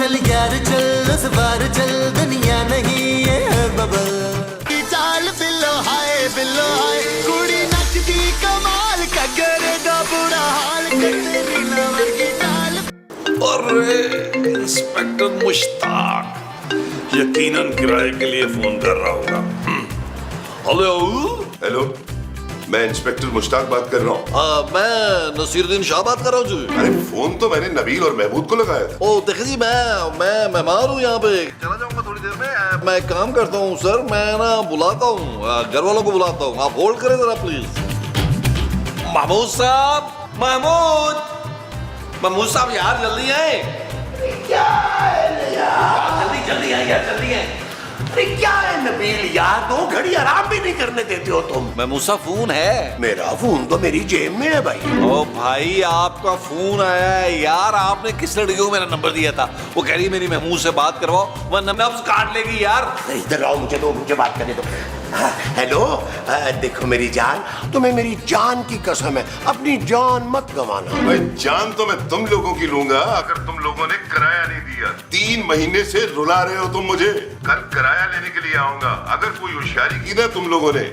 चल यार चल उस बार चल दुनिया नहीं ये है बबल की चाल बिल्लो हाय कुड़ी नचदी कमाल कगर दा बुरा हाल तेरी नवर की चाल। अरे इंस्पेक्टर मुश्ताक यकीनन किराए के लिए फोन कर रहा होगा। हेलो हेलो, मैं इंस्पेक्टर मुश्ताक बात कर रहा हूँ। मैं नसीरुद्दीन शाह बात कर रहा हूँ जी। अरे फोन तो मैंने नबील और महमूद को लगाया था। ओ देखिए जी, मैं मेहमान हूँ यहाँ पे, चला जाऊंगा थोड़ी देर में। मैं एक काम करता हूँ सर, मैं ना बुलाता हूँ, घर वालों को बुलाता हूँ, आप होल्ड करें जरा प्लीज। महमूद साहब, महमूद साहब यार जल्दी आए। क्या है यार? जल्दी आए यार, जल्दी आए। अरे क्या है नबील यार, 2 घड़ी आराम भी नहीं करने देते हो तुम। महमूद साहब फोन है। मेरा फोन तो मेरी जेब में है भाई। ओ भाई आपका फोन आया है यार, आपने किस लड़की को मेरा नंबर दिया था? वो कह रही मेरी महमूद से बात करवाओ वरना नब्ज काट लेगी यार। इधर आओ, मुझे बात करने दो। हेलो, देखो मेरी जान, तुम्हें मेरी जान की कसम है, अपनी जान मत गंवाना। भाई जान तो मैं तुम लोगों की लूंगा अगर तुम लोगों ने किराया नहीं दिया। 3 महीने से रुला रहे हो तुम मुझे। कल किराया लेने के लिए आऊंगा, अगर कोई होशियारी की ना तुम लोगों ने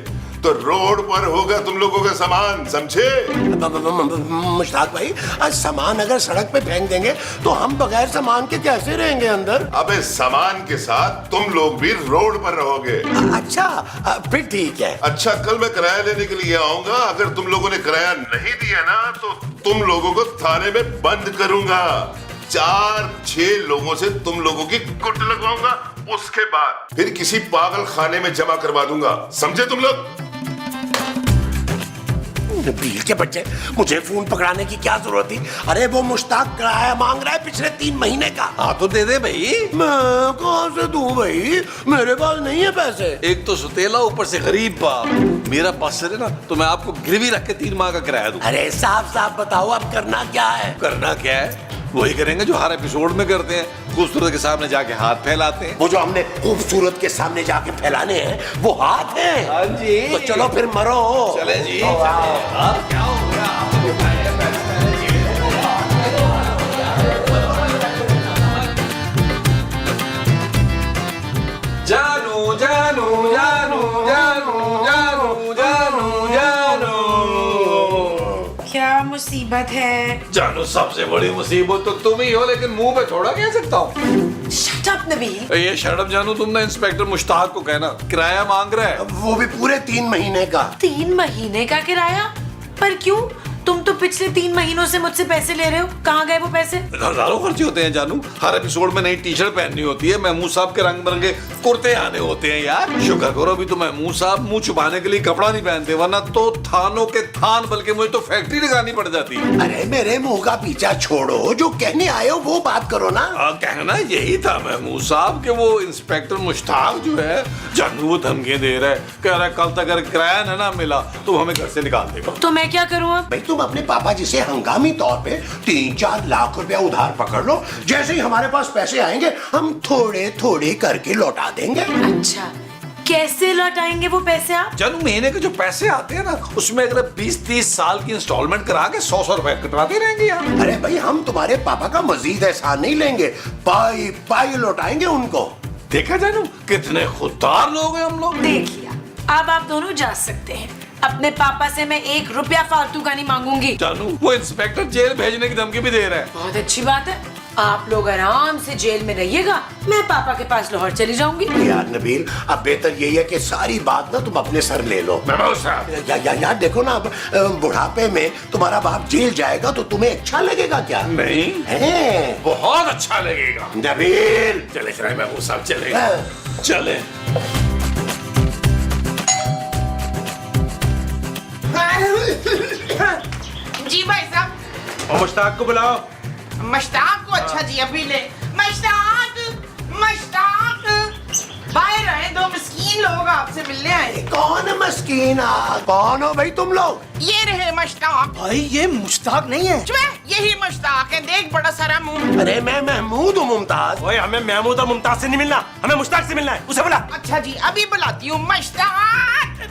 तो रोड पर होगा तुम लोगों का सामान, समझे? मुश्ताक भाई, सामान अगर सड़क पे फेंक देंगे तो हम बगैर सामान के कैसे रहेंगे अंदर? अबे सामान के साथ तुम लोग भी रोड पर रहोगे। अच्छा, फिर ठीक है। अच्छा, कल मैं किराया लेने के लिए आऊंगा, अगर तुम लोगों ने किराया नहीं दिया ना तो तुम लोगों को थाने में बंद करूंगा। 4-6 लोगों से तुम लोगों की कुट लगवाऊंगा, उसके बाद फिर किसी पागल खाने में जमा करवा दूंगा, समझे तुम लोग? नबील के बच्चे, मुझे फोन पकड़ाने की क्या जरूरत थी? अरे वो मुश्ताक किराया मांग रहा है पिछले 3 महीने का। हाँ तो दे दे भाई। मैं कहाँ से दूं भाई, मेरे पास नहीं है पैसे। एक तो सुतेला, ऊपर से गरीब बाप। मेरा पास चले ना तो मैं आपको गिरवी रख के 3 माह का किराया दूं। अरे साफ साफ बताओ अब करना क्या है? करना क्या है? वही करेंगे जो हर एपिसोड में करते हैं, खूबसूरत के सामने जाके हाथ फैलाते हैं। वो जो हमने खूबसूरत के सामने जाके फैलाने हैं वो हाथ हैं। हाँ जी। तो चलो फिर मरो। चले जी, चले। अब क्या हो रहा है? जानू जानू जानू जानू जानू जानू जानू। क्या मुसीबत है? जानू सबसे बड़ी मुसीबत तो तुम ही हो, लेकिन मुंह पे थोड़ा कह सकता हूँ। Shut up Nabeel. ये शर्म जानू, तुम ना इंस्पेक्टर मुश्ताक को कहना किराया मांग रहा है। वो भी पूरे 3 महीने का। 3 महीने का किराया? पर क्यों? तुम तो पिछले 3 महीनों से मुझसे पैसे ले रहे हो, कहाँ गए वो पैसे? हजारों खर्चे होते हैं जानू, हर एपिसोड में नई टी-शर्ट पहननी होती है, महमूद साहब के रंग बिरंगे कुर्ते आने होते हैं यार। शुक्र करो अभी तो महमूद साहब मुंह छुपाने के लिए कपड़ा नहीं पहनते, वरना तो थानों के थान, बल्कि मुझे तो फैक्ट्री लगानी पड़ जाती। अरे मेरे मुंह का पीछा छोड़ो, जो कहने आए हो वो बात करो ना। कहना यही था महमूद साहब कि वो इंस्पेक्टर मुश्ताक जो है जानू वो धमकियां दे रहा है, कह रहा है कल तक अगर किराया ना मिला तो हमें घर से निकाल देगा। तो मैं क्या करूँ अब? भाई तुम अपने पापा जी से हंगामी तौर पे 3-4 लाख रुपया उधार पकड़ लो, जैसे ही हमारे पास पैसे आएंगे हम थोड़े थोड़े करके लौटा देंगे। अच्छा, कैसे लौटाएंगे वो पैसे आप? जानू महीने के जो पैसे आते हैं ना उसमें अगर 20-30 साल की इंस्टॉलमेंट करा के 100 रुपए कटवाते रहेंगे यार। अरे भाई हम तुम्हारे पापा का मजीद एहसान नहीं लेंगे, पाई पाई लौटाएंगे उनको। देखा जानू कितने खुददार लोग हैं हम लोग। देख लिया, अब आप दोनों जा सकते हैं। अपने पापा से मैं 1 रुपया फालतू का नहीं मांगूंगी। जानू वो इंस्पेक्टर जेल भेजने की धमकी भी दे रहा है। बहुत अच्छी बात है, आप लोग आराम से जेल में रहिएगा, मैं पापा के पास लाहौर चली जाऊंगी। यार नबील, अब बेहतर यही है कि सारी बात ना तुम अपने सर ले लो। यार देखो ना, अब बुढ़ापे में तुम्हारा बाप जेल जाएगा तो तुम्हें अच्छा लगेगा क्या? नहीं है? बहुत अच्छा लगेगा। नबील चले चले महमूद साहब, चले हाँ। चले। जी भाई साहब। और मुश्ताक को बुलाओ। मुश्ताक को? अच्छा जी अभी ले। मुश्ताक, मुश्ताक बाहर आए, 2 मिस्कीन लोग आपसे मिलने आए। कौन है मस्कीन? कौन हो भाई तुम लोग? ये रहे मुश्ताक। भाई ये मुश्ताक नहीं है। यही मुश्ताक है, देख बड़ा सारा मुंह। अरे मैं महमूद हूँ मुमताज। ओए हमें महमूद और मुमताज से नहीं मिलना, हमें मुश्ताक से मिलना है, उसे बुला। अच्छा जी अभी बुलाती हूँ। मुश्ताक,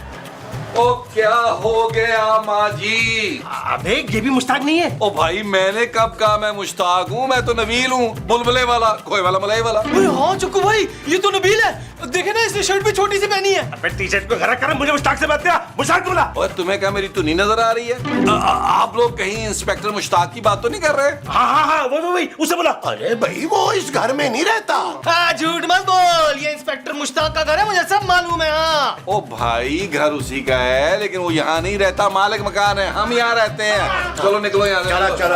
ओ क्या हो गया माँ जी? अबे ये भी मुश्ताक नहीं है। ओ भाई मैंने कब कहा मैं मुश्ताक हूँ? मैं तो नबील हूँ, बुलबुले वाला, खोए वाला, मलाई वाला। ओए हाँ चक्कू भाई, ये तो नबील है। देखे ना, इसने शर्ट भी छोटी सी पहनी है। अबे टी शर्ट को खड़ा कर, मुझे मुश्ताक से बात किया। मुश्ताक बोला। और तुम्हें क्या मेरी तुनी नजर आ रही है? आप लोग कहीं इंस्पेक्टर मुश्ताक की बात तो नहीं कर रहे? हाँ वो वही, उसे बोला। अरे भाई वो इस घर में नहीं रहता। हाँ झूठ मत बोल, ये इंस्पेक्टर मुश्ताक का घर है, मुझे सब मालूम है। हाँ ओ भाई घर उसी का है, लेकिन वो यहाँ नहीं रहता, मालिक मकान है, हम यहाँ रहते हैं। चलो निकलो यहाँ से। चलो चलो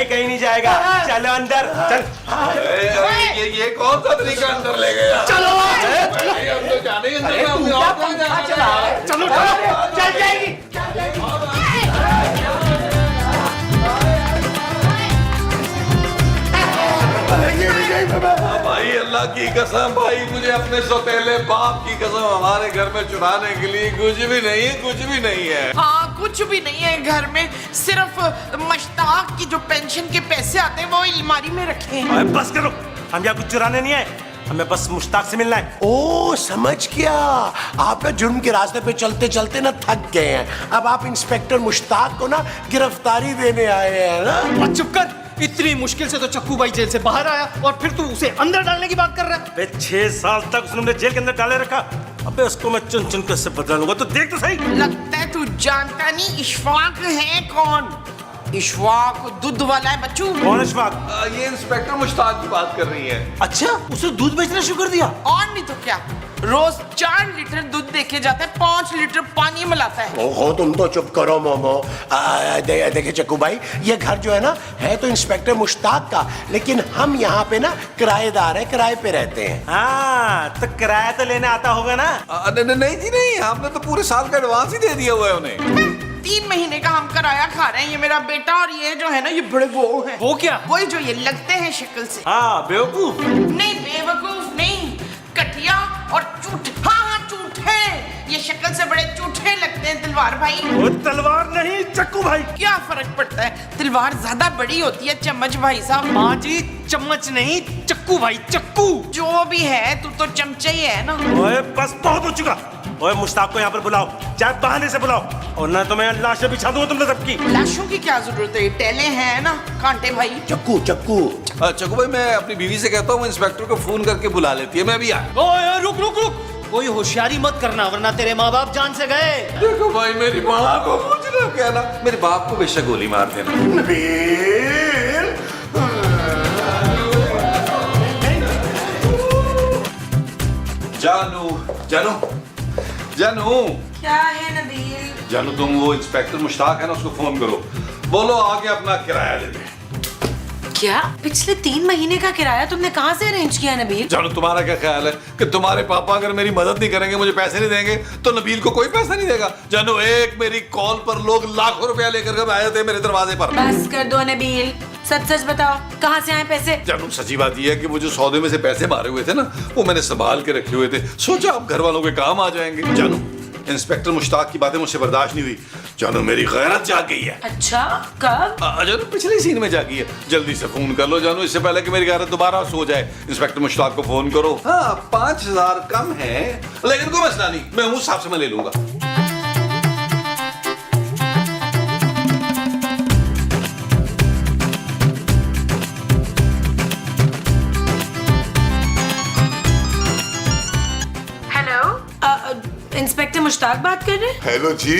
कहीं नहीं जाएगा, चलो अंदर चल। ये कौन सा तरीका अंदर ले गया? चलो हम तो जाने ही अंदर में, हमने और कहीं जाना है। चलो चल जाएगी। भाई अल्लाह की कसम, भाई मुझे अपने सौतेले बाप की कसम, हमारे घर में चुराने के लिए कुछ भी नहीं है, कुछ भी नहीं है। हाँ कुछ भी नहीं है घर में, सिर्फ मुश्ताक की जो पेंशन के पैसे आते हैं वो अलमारी में रखे हैं। अरे बस करो, हम यहाँ कुछ चुराने नहीं आए, हमें बस मुश्ताक से मिलना है। ओ समझ गया, आप ना जुर्म के रास्ते पे चलते चलते ना थक गए हैं। अब आप इंस्पेक्टर मुश्ताक को ना गिरफ्तारी देने आए हैं ना। बस चुप कर, इतनी मुश्किल से तो चक्कू भाई जेल से बाहर आया और फिर तू उसे अंदर डालने की बात कर रहा है। 6 साल तक उसने मुझे जेल के अंदर डाले रखा, अबे उसको मैं चुन चुन कर से बदला लूंगा, तो देख तो सही। लगता है तू जानता नहीं इशफाक है कौन। इशफाक दूध वाला है बच्चू। कौन इशफाक? ये इंस्पेक्टर मुश्ताक की बात कर रही है। अच्छा, उसने दूध बेचना शुरू कर दिया। और नहीं तो क्या, रोज 4 लीटर दूध देके जाता है, 5 लीटर पानी मिलाता है। ओहो तुम तो चुप करो मोमो। देखिए चक्कू भाई, ये घर जो है ना है तो इंस्पेक्टर मुश्ताक का, लेकिन हम यहाँ पे ना किराएदार है, किराए पे रहते हैं। हाँ तो किराया तो लेने आता होगा ना। नहीं जी नहीं, आपने तो पूरे साल का एडवांस ही दे दिया हुआ है उन्हें। 3 महीने का हम किराया खा रहे हैं, ये मेरा बेटा और ये जो है ना ये बड़े वो हैं। वो क्या? वही जो ये लगते हैं शक्ल से। हाँ बेवकूफ। नहीं बेवकूफ नहीं, कटिया और झूठ। हाँ झूठे, ये शक्ल से बड़े झूठे लगते हैं दिलवार भाई। वो तलवार नहीं चक्कू भाई। क्या फर्क पड़ता है, तलवार ज्यादा बड़ी होती है चम्मच भाई साहब। माँ जी चम्मच नहीं, चक्कू भाई, चक्कू। जो भी है तू तो चमचा ही है ना। ओए बस बहुत हो चुका। ओए मुश्ताक को यहाँ पर बुलाओ, चाहे बहाने से बुलाओ, और ना तो मैं लाशें बिछा दूंगा तुमने सबकी। लाशों की क्या जरूरत है, टेले हैं ना कांटे भाई। चक्कू चक्कू चक्कू भाई मैं अपनी बीवी से कहता हूँ इंस्पेक्टर को फोन करके बुला लेती है, मैं भी आया। ओए रुक रुक रुक, कोई होशियारी मत करना वरना तेरे माँ बाप जान से गए। देखो भाई मेरी माँ को कुछ ना कहना, मेरे बाप को बेशक गोली मार देना। नबील जानू जानू जानू क्या है नबील? जानू तुम वो इंस्पेक्टर मुश्ताक है ना, उसको फोन करो, बोलो आगे अपना किराया ले ले। क्या पिछले 3 महीने का किराया तुमने कहाँ से अरेंज किया नबील? जानू तुम्हारा क्या ख्याल है कि तुम्हारे पापा अगर मेरी मदद नहीं करेंगे, मुझे पैसे नहीं देंगे, तो नबील को कोई पैसा नहीं देगा? जानू एक मेरी कॉल पर लोग लाखों रुपया लेकर के आए थे मेरे दरवाजे पर। बस कर दो नबील, सच सच बताओ कहाँ से आए पैसे? जानू सच्ची बात यह है कि वो जो सौदे में से पैसे मारे हुए थे ना, वो मैंने संभाल के रखे हुए थे, सोचा आप घर वालों के काम आ जाएंगे। जानू इंस्पेक्टर मुश्ताक की बातें मुझसे बर्दाश्त नहीं हुई, जानू मेरी गैरत जाग गई है। अच्छा कब? जानू पिछले सीन में जागी है, जल्दी से फोन कर लो जानू, इससे पहले कि मेरी गैरत दोबारा सो जाए। इंस्पेक्टर मुश्ताक को फोन करो। हाँ 5000 कम है, लेकिन कोई मसला नहीं, मैं उस हिसाब से मैं ले लूंगा। इंस्पेक्टर मुश्ताक बात कर रहे हैं? हेलो जी,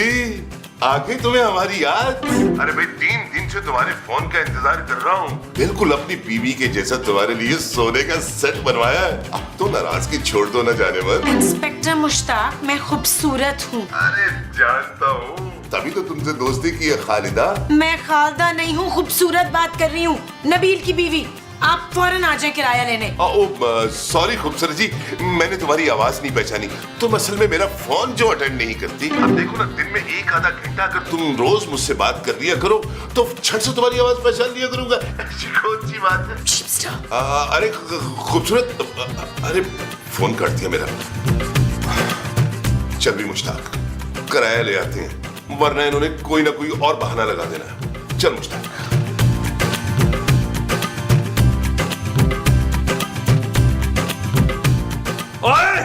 आ गई तुम्हें हमारी याद? अरे भाई 3 दिन से तुम्हारे फोन का इंतजार कर रहा हूँ। बिल्कुल अपनी बीवी के जैसा तुम्हारे लिए सोने का सेट बनवाया है। अब तो नाराजगी छोड़ दो ना जाने पर। इंस्पेक्टर मुश्ताक मैं खूबसूरत हूँ। अरे जानता हूँ, तभी तो तुमसे दोस्ती की है खालिदा। मैं खालिदा नहीं हूँ, खूबसूरत बात कर रही हूँ, नबील की बीवी। आप फौरन आ जाए किराया लेने। सॉरी खूबसूरत जी, मैंने तुम्हारी आवाज नहीं पहचानी। तुम असल में मेरा फोन जो अटेंड नहीं करती। अब देखो ना, दिन में 1 आधा घंटा अगर तुम रोज मुझसे बात कर लिया करो तो छट से तुम्हारी आवाज पहचान लिया करूंगा। कौन सी बात है? अरे खूबसूरत, अरे फोन कर दिया मेरा। चल भी मुश्ताक, किराया ले आते हैं, वरना इन्होंने कोई ना कोई और बहाना लगा देना। चल मुश्ताक। ओए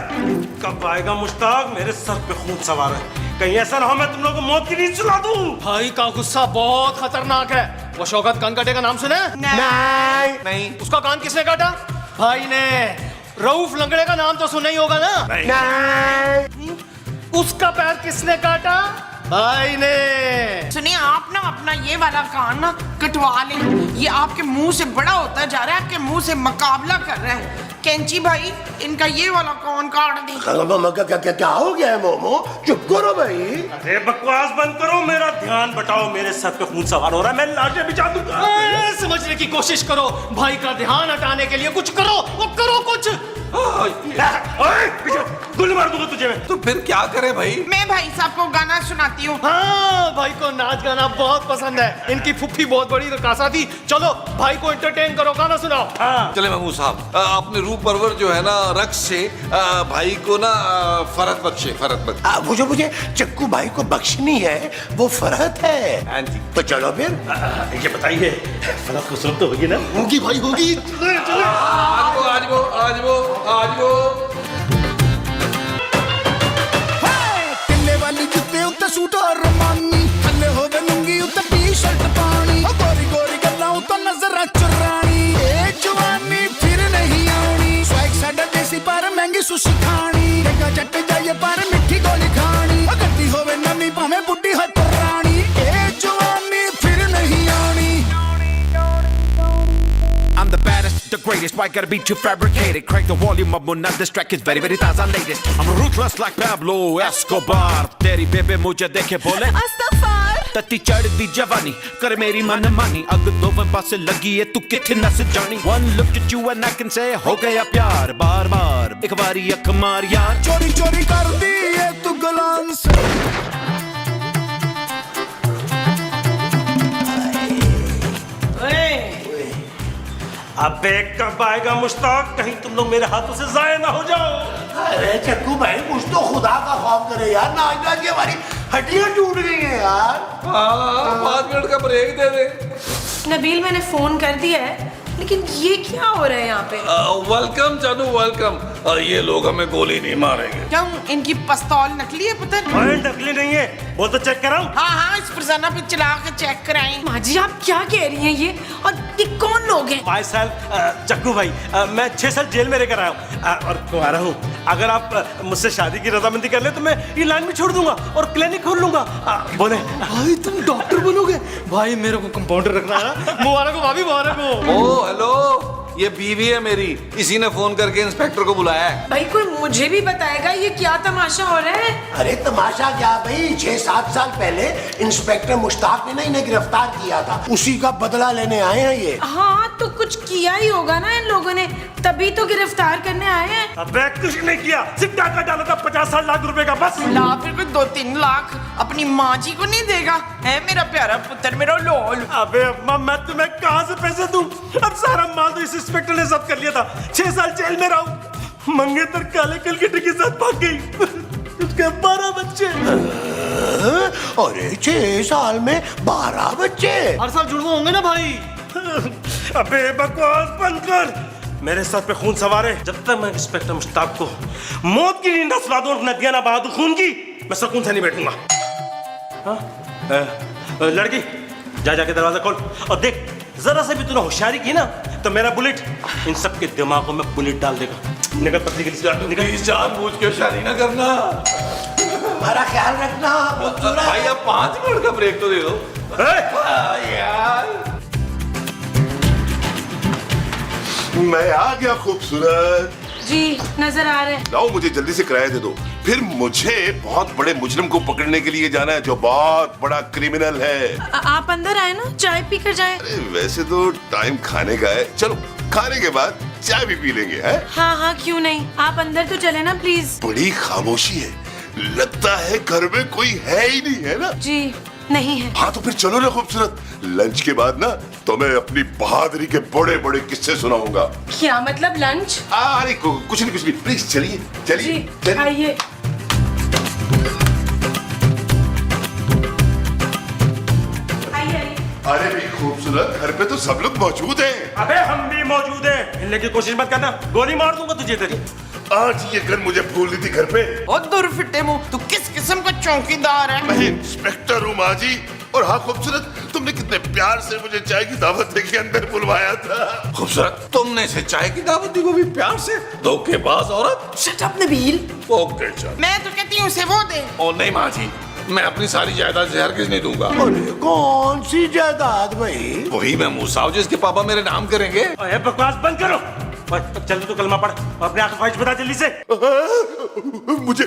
कब आएगा मुश्ताक, मेरे सर पे खून सवार है। कहीं ऐसा ना हो मैं तुम लोगों को मौत की नींद सुला दूं। भाई का गुस्सा बहुत खतरनाक है। वो शौकत कनकटे का नाम सुने? नहीं उसका कान किसने काटा? भाई ने। रऊफ लंगड़े का नाम तो सुना ही होगा ना? नहीं उसका पैर किसने काटा? भाई ने। सुनिए आप ना अपना ये वाला कान ना कटवा लें। ये आपके मुंह से बड़ा होता जा रहा है, आपके मुंह से मुकाबला कर रहा है। कैंची भाई इनका ये वाला कान काट दी। क्या हो गया है मोमो? चुप करो भाई। अरे बकवास बंद करो, मेरा ध्यान बटाओ। मेरे सर पे खून सवार हो रहा है, मैं लाशें बिछा दूंगा। समझने की कोशिश करो। भाई का ध्यान हटाने के लिए कुछ करो। वो करो कुछ। गोली मार दूंगा तुझे मैं। तो फिर क्या करे भाई? मैं भाई साहब को गाना सुनाती हूँ। हाँ, भाई को नाच गाना बहुत पसंद है। इनकी फुफ्फी बहुत बड़ी रकासा थी। चलो भाई को एंटरटेन करो, गाना सुनाओ। हाँ। चले महमूद साहब, अपने रूप परवर जो है ना रक्स से भाई को ना फरहत बख्शे, फरहत बख्शे। वो जो मुझे चक्कू भाई को बख्शनी है वो फरहत है। हाँ जी। तो चलो फिर। ये बताइए फलक खूबसूरत तो होगी ना? होगी भाई होगी। आज वो किले वाली जुत्ते उत्ते सूट और रमानी थल्ले होवे लुंगी उत्ते टी-शर्ट पानी गोरी गोरी गल्लां उत्ते नजर चुरानी ए जवानी फिर नहीं आनी स्वैग साडा देसी पर महंगी सुशी खानी देखा जट जाइए पर मिठी गोली खानी गड्डी होवे नवी भाਵੇਂ बुड्ढी है पुरानी ए जवानी फिर नहीं आनी। I'm the baddest, the greatest. Why gotta be too fabricated? Crank the volume up, when not distracted. Very, very taza latest. I'm ruthless like Pablo Escobar. तेरी बेबे मुझे देखे बोले अस्तगफार। तत्ती चढ़ दी जवानी कर मेरी मनमानी। अग दोवें पासे लगी है तू किथे नस जानी। One look at you and I can say हो गया प्यार। बार बार एक बारी अख मार यार। चोरी चोरी कर दी ये तू गलान से। अबे कब आएगा मुश्ताक? कहीं तुम लोग मेरे हाथों से जाया ना हो जाओ। अरे चक्कू भाई कुछ तो खुदा का खौफ करे यार। नाच नाच के हमारी हड्डियां टूट गई हैं यार। 5 मिनट का ब्रेक दे दे। नबील मैंने फोन कर दिया है, लेकिन ये क्या हो रहा है यहाँ पे? वेलकम जानू, वेलकम। ये लोग हमें गोली नहीं मारेंगे। क्यों इनकी पिस्तौल नकली है पुत्र? नकली नहीं है, वो तो चेक कराऊं। हाँ हाँ इस फरजाना पे चला के चेक कराएं। माँ जी आप क्या कह रही हैं ये? और ये कौन लोग हैं? 5 साल चक्कू भाई, मैं 6 साल जेल में रहकर आया हूँ और कुंवारा हूँ। अगर आप मुझसे शादी की रजामंदी कर ले तो मैं ये लाइन भी छोड़ दूंगा और क्लिनिक खोल लूंगा। बोले भाई तुम डॉक्टर बनोगे? भाई मेरे को कंपाउंडर रखना है। मुबारक हो भाभी, मुबारक हो। ओ हेलो, ये बीवी है मेरी। इसी ने फोन करके इंस्पेक्टर को बुलाया है। भाई कोई मुझे भी बताएगा ये क्या तमाशा हो रहा है? अरे तमाशा क्या भाई, 6-7 साल पहले इंस्पेक्टर मुश्ताक ने ना इन्हें गिरफ्तार किया था, उसी का बदला लेने आए हैं ये। हाँ तो कुछ किया ही होगा ना इन लोगों ने, तभी तो गिरफ्तार करने आए हैं। अबे कुछ नहीं किया, सिर्फ टाका डाला था 50-60 लाख रुपए का बस। ला फिर कोई 2-3 लाख अपनी माँ जी को नहीं देगा? है मेरा प्यारा पुत्र, मेरा लोल। अबे अम्मा मैं तुम्हें कहाँ से पैसे दूं? अब सारा माल तो इस इंस्पेक्टर ने जब्त कर लिया था। 6 साल जेल में रहा। मंगेतर काले कलकत्ते के साथ भाग गई। उसके 12 बच्चे। अरे 6 साल में 12 बच्चे? हर साल जुड़वा होंगे ना भाई। अबे बकवास बंद कर, मेरे सर पे खून सवार है। जब तक मैं इंस्पेक्टर मुश्ताक को मौत की नींद सुला दूं और नदियां ना बहा दूं खून की, मैं सुकून से नहीं बैठूंगा। हाँ? लड़की जा जाके दरवाजा खोल और देख, जरा से भी तूने होशियारी की ना तो मेरा बुलेट इन सब के दिमागों में बुलेट डाल देगा। निकल पत्नी के लिए निकल। जानबूझ के शादी ना करना। हमारा ख्याल रखना। भाई आप 5 मिनट का ब्रेक तो दे दो यार। मैं आ गया खूबसूरत। जी नजर आ रहे हैं। लाओ मुझे जल्दी से किराया दे दो, फिर मुझे बहुत बड़े मुजरिम को पकड़ने के लिए जाना है जो बहुत बड़ा क्रिमिनल है। आप अंदर आए ना, चाय पी कर जाए। अरे वैसे तो टाइम खाने का है, चलो खाने के बाद चाय भी पी लेंगे। है हाँ हाँ क्यों नहीं, आप अंदर तो चले ना प्लीज। बड़ी खामोशी है, लगता है घर में कोई है ही नहीं, है ना? जी नहीं है। हाँ तो फिर चलो ना खूबसूरत, लंच के बाद ना तो मैं अपनी बहादुरी के बड़े बड़े किस्से सुनाऊंगा। क्या मतलब लंच? अरे कुछ नहीं, प्लीज चलिए चलिए जी आइए। अरे भी खूबसूरत, घर पे तो सब लोग मौजूद हैं। अबे हम भी मौजूद हैं, हिलने की कोशिश मत करना, गोली मार दूंगा तुझे तेरी। आज ये गन मुझे भूल दी थी घर पे। ओ दूर फिटे मुंह, तू किस किस्म का चौकीदार है? मैं इंस्पेक्टर हूँ माँ जी। और हाँ खूबसूरत, तुमने कितने प्यार से मुझे चाय की दावत देके अंदर बुलवाया था। खूबसूरत, तुमने इसे चाय की दावत दी, वो भी प्यार से? धोखेबाज औरत। Shut up Nabeel. ओके चल। मैं तो कहती हूँ उसे वो दे। ओ नहीं माँ जी, मैं अपनी सारी जायदाद से हरगिज नहीं दूंगा। अरे कौन सी जायदाद भाई? वही मैं मूसा हूँ जिसके पापा मेरे नाम करेंगे। अरे बकवास बंद करो। चल तो कलमा पढ़, अपने आंखों ख्वाहिश बता जल्दी से। मुझे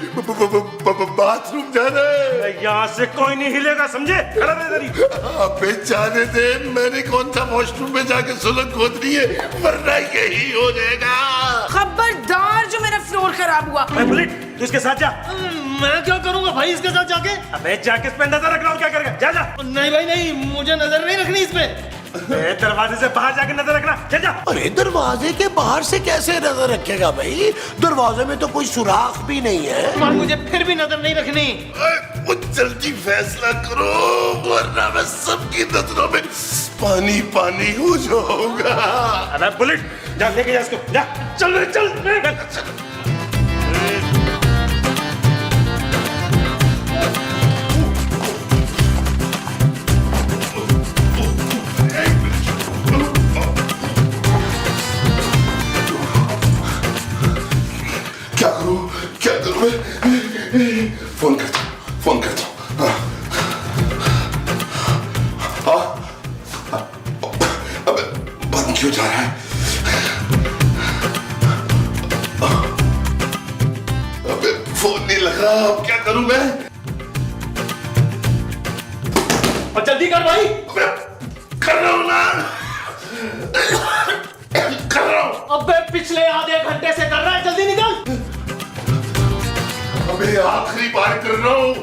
बाथरूम जाना है। यहाँ से कोई नहीं हिलेगा, समझे? खड़ा रह इधर ही। अबे जाने दे, मैंने कौन सा वॉशरूम में जाके सुलग खोदनी है, वरना यही हो जाएगा। खबरदार जो मेरा फ्लोर खराब हुआ। बुलेट, तू इसके साथ जा। मैं क्या करूंगा भाई इसके साथ जाके? अबे जाके इस पे नजर रख रहा हूँ, क्या करेगा? जा जा। नहीं भाई नहीं, मुझे नजर नहीं रखनी इस पे। दरवाजे से बाहर जाके नजर रखना, चल जा। अरे दरवाजे के बाहर से कैसे नजर रखेगा भाई? दरवाजे में तो कोई सुराख भी नहीं है। पर मुझे फिर भी नजर नहीं रखनी। वो जल्दी फैसला करो, वरना मैं सबकी नजरों में पानी पानी हो जाऊंगा। अबे बुलेट, जा लेके जा इसको, जा। चल रे, चल। क्या करूं मैं? फोन करता हूं। अबे बंद क्यों जा रहा है? अबे फोन नहीं लगा, अब क्या करूं मैं? और जल्दी कर भाई। अबे कर रहा हूं ना, कर रहा हूं। अबे पिछले आधे घंटे से कर रहा है, जल्दी निकल। अबे आखिरी बार कर रहा हूं,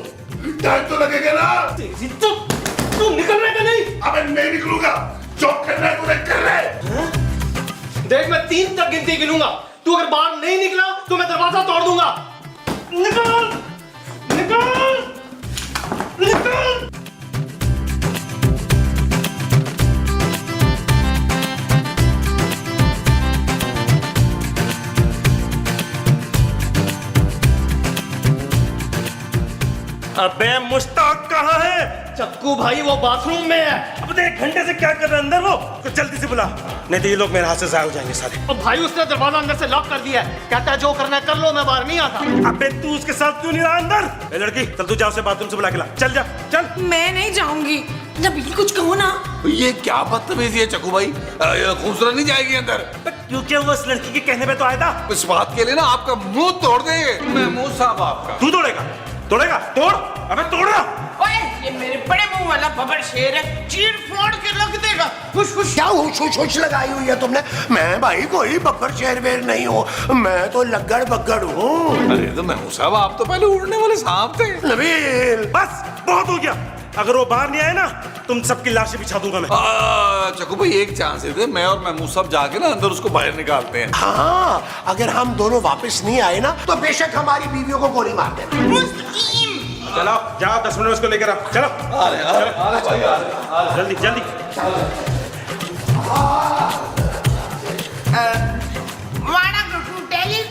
टाइम तो लगेगा ना। तू निकल रहा है कि नहीं? अबे नहीं निकलूंगा, जो करना है तुझे कर ले। देख मैं 3 तक गिनती गिनूंगा, तू अगर बाहर नहीं निकला तो मैं दरवाजा तोड़ दूंगा। निकल निकल निकल। अबे मुश्ताक कहाँ है? चक्कू भाई वो बाथरूम में है। अब देख घंटे से क्या कर रहा है अंदर वो, तो जल्दी से बुला, नहीं तो ये लोग मेरे हाथ से जाया हो जाएंगे सारे। और भाई उसने दरवाजा अंदर से लॉक कर दिया है, कहता है जो करना है कर लो, मैं बाहर नहीं आता। अबे तू उसके साथ क्यों नहीं रहा अंदर? ए लड़की, चल तू जा, उसे बाथरूम से बुला के ला। चल जा, चल। मैं नहीं जाऊंगी। नबील कुछ कहो ना। ये क्या बदतमीजी है चक्कू भाई? खूबसूरत नहीं जाएगी अंदर। क्योंकि वो उस लड़की के कहने पे तो आया था। इस बात के लिए ना आपका मुंह तोड़ देंगे। मैं मुंह साहब आपका। तू तोड़ेगा? तोड़। अबे तोड़ रहा। ओए, ये मेरे बड़े मुंह वाला बबर शेर है, चीर फोड़ के रख देगा। हुश क्या हुश लगाई हुई है तुमने? मैं भाई कोई बब्बर शेरवेर नहीं हूँ, मैं तो लग्गड़ बग्गड़ हूँ। अरे तो मैं साहब, आप तो पहले उड़ने वाले सांप थे। नबील बस बहुत हो गया, अगर वो बाहर नहीं आए ना तुम सबकी लाशें बिछा दूंगा मैं। चक्कू भाई एक चांस दे, मैं और महमूद साहब जाके ना अंदर उसको बाहर निकालते हैं। हाँ, अगर हम दोनों वापस नहीं आए ना तो बेशक हमारी बीवियों को गोली मार देना। चलो जाओ, 10 मिनट में उसको लेकर आओ। चलो जल्दी। वाड़ा गुटू टेली।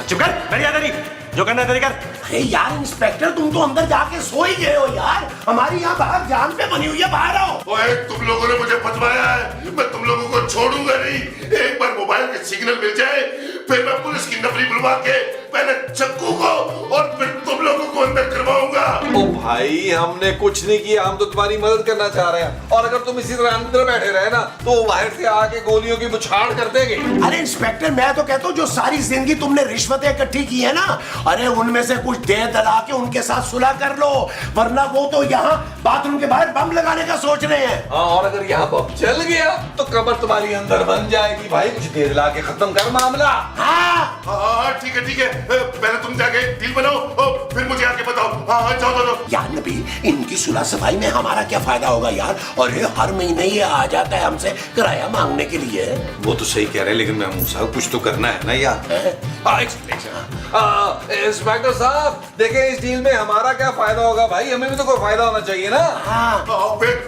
चुप कर, मेरी याद नहीं, जो करना है तेरी कर। अरे यार इंस्पेक्टर, तुम तो अंदर जाके सो ही गए हो यार। हमारी यहाँ बाहर जान पे बनी हुई है, बाहर आओ। ओए, तुम लोगों ने मुझे फंसवाया है, मैं तुम लोगों को छोड़ूंगा नहीं। एक बार मोबाइल के सिग्नल मिल जाए, फिर मैं पुलिस की नफरी बुलवा के पहले चक्कू को और फिर तुम लोगों को अंदर करवाऊंगा। ओ भाई, हमने कुछ नहीं किया, हम तो तुम्हारी मदद करना चाह रहे हैं। और अगर तुम इसी तरह अंदर बैठे रहे ना तो बाहर से आके गोलियों की बुछाड़ कर देंगे। अरे इंस्पेक्टर, मैं तो कहता हूँ जो सारी जिंदगी तुमने रिश्वतें इकट्ठी की है ना, अरे उनमें से कुछ दे दला के उनके साथ सुलह कर लो, वरना वो तो यहाँ बाथरूम के बाहर बम लगाने का सोच रहे हैं। हाँ, और अगर यहाँ बम चल गया तो कब्र तुम्हारी अंदर बन जाएगी। भाई कुछ दे दला के खत्म कर मामला। हाँ ठीक है, पहले तुम जाके डील बनाओ और फिर मुझे आके बताओ। हाँ जाओ। यार नबी, इनकी सुलह सफाई में हमारा क्या फायदा होगा यार? और ये हर महीने ये आ जाता है हमसे किराया मांगने के लिए। वो तो सही कह रहे हैं, लेकिन महमूद साहब कुछ तो करना है ना यार। इंस्पेक्टर साहब, देखें इस डील में हमारा क्या फायदा होगा? भाई हमें भी तो कोई फायदा होना चाहिए ना।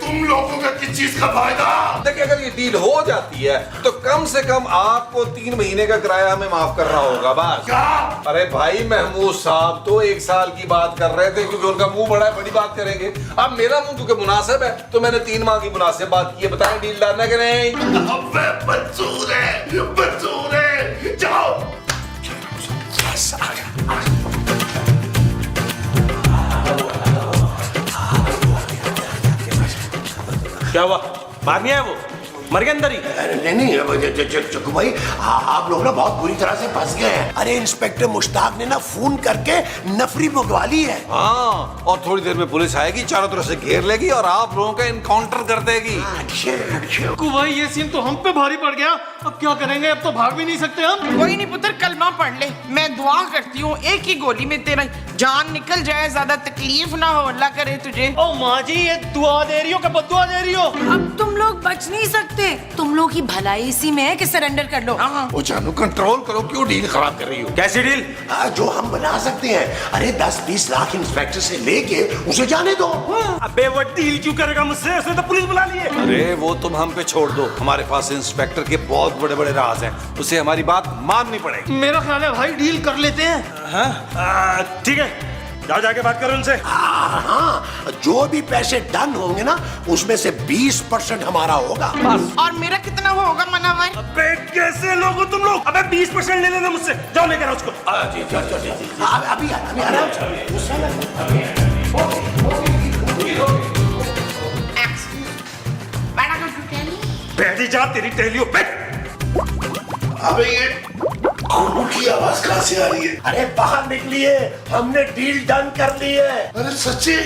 तुम लोगों का किस चीज का फायदा? देखिए अगर ये डील हो जाती है तो कम से कम आपको 3 महीने का किराया हमें माफ करना होगा बस। क्या? अरे भाई महमूद साहब तो 1 साल की बात कर रहे थे क्योंकि उनका मुंह बड़ा है, बड़ी बात करेंगे। अब मेरा मुंह क्योंकि मुनासिब है तो मैंने 3 माह की मुनासिब बात की है। बताएं डील डालना कि नहीं? अबे मंजूर है, जाओ। बस आ गया। क्या हुआ? भाग नहीं आया वो? मर गया अंदर ही? नहीं चक्कू भाई, आप लोग ना बहुत बुरी तरह से फंस गए हैं। अरे इंस्पेक्टर मुश्ताक ने ना फोन करके नफरी मंगवा ली है। हाँ, और थोड़ी देर में पुलिस आएगी, चारों तरफ से घेर लेगी और आप लोगों का इनकाउंटर कर देगी। चक्कू भाई ये सीन तो हम पे भारी पड़ गया। अब क्या करेंगे? अब तो भाग भी नहीं सकते हम। कोई नहीं पुत्र, कलमा पढ़ ले। मैं दुआ करती हूँ एक ही गोली में तेरा जान निकल जाए, ज्यादा तकलीफ ना हो, अल्लाह करे तुझे। ओ माँ जी, ये दुआ दे रही हो कि बद्दुआ दे रही हो? अब तुम लोग बच नहीं सकते। तुम लोग की भलाई इसी में है कि सरेंडर कर लो। वो जानू कंट्रोल करो, क्यों डील खराब कर रही हो? कैसी डील? जो हम बना सकते हैं। अरे 10-20 लाख इंस्पेक्टर से लेके उसे जाने दो। अबे वो डील क्यों करेगा मुझसे? उसने तो पुलिस बुला ली है। अरे वो तुम हम पे छोड़ दो, हमारे पास इंस्पेक्टर के बहुत बड़े बड़े राज हैं, उसे हमारी बात माननी पड़ेगी। मेरा ख्याल है भाई डील कर लेते हैं। ठीक है, जाओ जाके बात करो उनसे। हाँ, जो भी पैसे डन होंगे ना उसमें से 20% हमारा होगा। और मेरा कितना होगा मनावर? अबे कैसे लोग हो तुम लोग? अबे 20% ले लेना मुझसे। जाओ लेकर आओ उसको। अभी आराम से। बैठी जा, तेरी टहलियों बैठ। अबे ये खून की आवाज कहाँ से आ रही है? अरे बाहर निकलिए, हमने डील डन कर ली है। अरे सच्ची?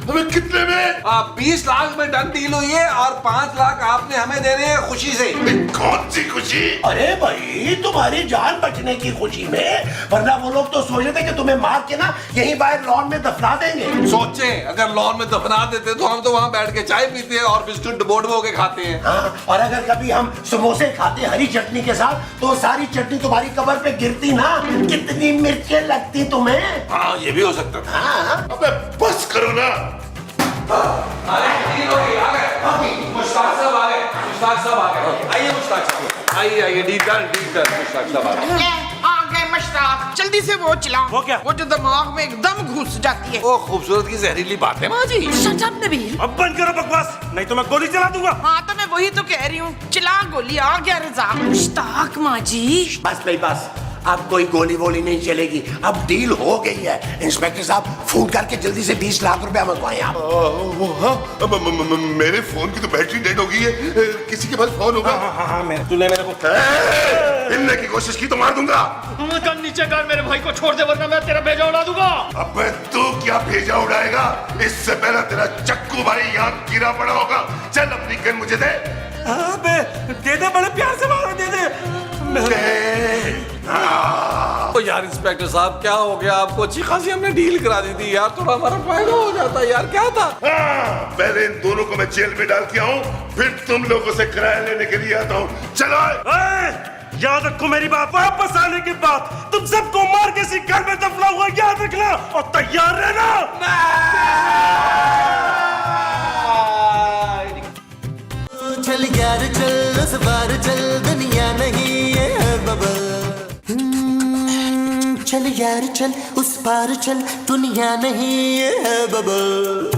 हमें कितने में? 20 लाख में डन डील हुई है और 5 लाख आपने हमें देने हैं खुशी से। कौन सी खुशी? अरे भाई तुम्हारी जान बचने की खुशी में, वरना वो लोग तो सोच रहे थे कि तुम्हें मार के ना यहीं बाहर लॉन में दफना देंगे। सोचे अगर लॉन में दफना देते तो हम तो वहाँ बैठ के चाय पीते हैं और बिस्कुट डबो के खाते हैं। हाँ, और अगर कभी हम समोसे खाते हरी चटनी के साथ तो सारी चटनी तुम्हारी कबर पे गिरती ना। कितनी मिर्चें लगती तुम्हें। हाँ ये भी हो सकता था। हाँ, अबे बस करो ना। मुश्ताक साहब आ गए। आइए मुश्ताक साहब, आइए डील डन मुश्ताक साहब आ गए। आ गए मुश्ताक, जल्दी से वो चला। वो क्या? वो जो दिमाग में एकदम घुस जाती है। ओ खूबसूरत की जहरीली बात है माँ जी। Shut up Nabeel. अब बंद करो बकवास, नहीं तो मैं गोली चला दूंगा। हाँ तो मैं वही तो कह रही हूँ, चला गोली। आ गया रजा। मुश्ताक माँ जी। बस भाई बस, अब कोई गोली वोली नहीं चलेगी। अब डील हो गई है। इंस्पेक्टर साहब फोन करके जल्दी से 20 लाख रुपया मंगवाएं आप। मेरे फोन की तो बैटरी डेड हो गई है। किसी के पास फोन होगा? हाँ, तूने मेरे को हिलने की कोशिश की तो मार दूंगा। कल नीचे कर, मेरे भाई को छोड़ दे वरना मैं तेरा भेजा उड़ा दूंगा। अबे तू क्या भेजा उड़ाएगा? इससे पहले तेरा चक्कू भाई यहाँ गिरा पड़ा होगा। चल अपनी गन मुझे दे। अबे दे दे, बड़े प्यार से मारो, दे दे। तो यार इंस्पेक्टर साहब क्या हो गया आपको? अच्छी खासी हमने डील करा दी थी यार, थोड़ा हमारा फायदा हो जाता यार। क्या था? पहले इन दोनों को मैं जेल में डाल के आऊं, फिर तुम लोगों से किराया लेने के लिए आता हूं। चलो याद रखो मेरी बात, वापस आने के बाद तुम सबको मार के इसी घर में दफनाऊंगा, याद रखना और तैयार रहना। चल यार चल, उस बार चल, दुनिया नहीं है बबल। चल यार चल, उस पार चल, दुनिया नहीं है बबल।